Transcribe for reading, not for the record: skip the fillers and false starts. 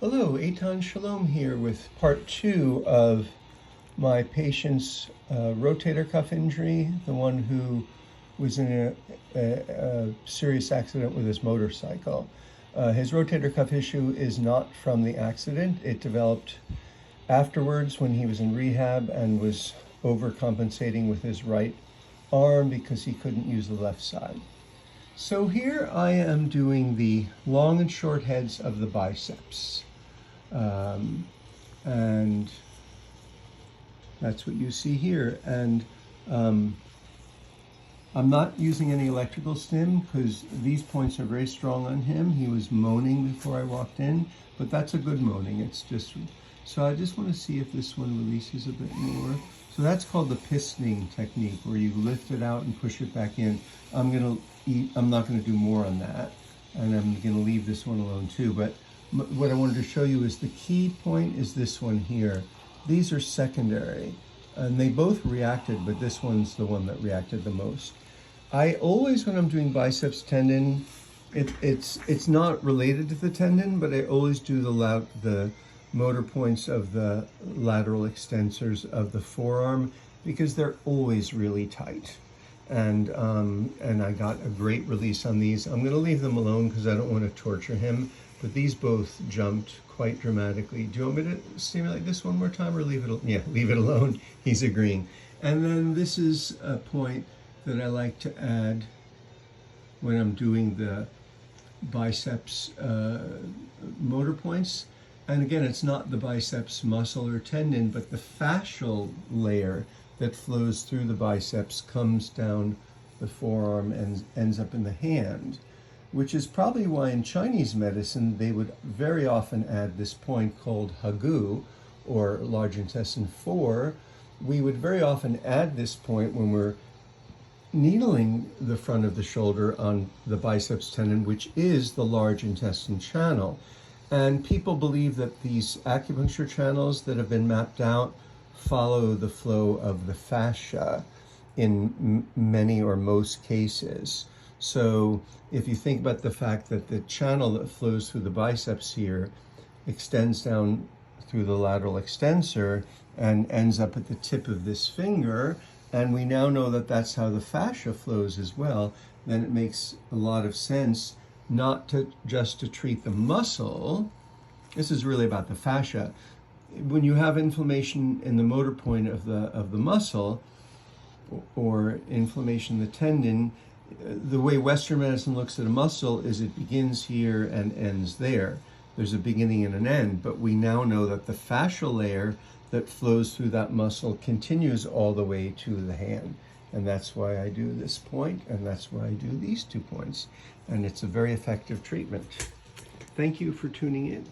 Hello, Eitan Shalom here with part 2 of my patient's rotator cuff injury, the one who was in a serious accident with his motorcycle. His rotator cuff issue is not from the accident. It developed afterwards when he was in rehab and was overcompensating with his right arm because he couldn't use the left side. So here I am doing the long and short heads of the biceps. And that's what you see here. And I'm not using any electrical stim because these points are very strong on him. He was moaning before I walked in, but that's a good moaning. It's just, so I just want to see if this one releases a bit more. So that's called the pistoning technique, where you lift it out and push it back in. I'm not going to do more on that, and I'm going to leave this one alone too. But what I wanted to show you is the key point is this one here. These are secondary, and they both reacted, but this one's the one that reacted the most. I always, when I'm doing biceps tendon, it's not related to the tendon, but I always do the motor points of the lateral extensors of the forearm because they're always really tight. And I got a great release on these. I'm going to leave them alone because I don't want to torture him, but these both jumped quite dramatically. Do you want me to stimulate this one more time or leave it? Yeah, leave it alone. He's agreeing. And then this is a point that I like to add when I'm doing the biceps motor points. And again, it's not the biceps muscle or tendon, but the fascial layer that flows through the biceps comes down the forearm and ends up in the hand, which is probably why in Chinese medicine they would very often add this point called hagu, or large intestine 4. We would very often add this point when we're needling the front of the shoulder on the biceps tendon, which is the large intestine channel. And people believe that these acupuncture channels that have been mapped out follow the flow of the fascia in many or most cases. So if you think about the fact that the channel that flows through the biceps here extends down through the lateral extensor and ends up at the tip of this finger, and we now know that that's how the fascia flows as well, then it makes a lot of sense not to just to treat the muscle. This is really about the fascia. When you have inflammation in the motor point of the muscle, or inflammation in the tendon, the way Western medicine looks at a muscle is it begins here and ends there. There's a beginning and an end, but we now know that the fascial layer that flows through that muscle continues all the way to the hand. And that's why I do this point, and that's why I do these 2 points. And it's a very effective treatment. Thank you for tuning in.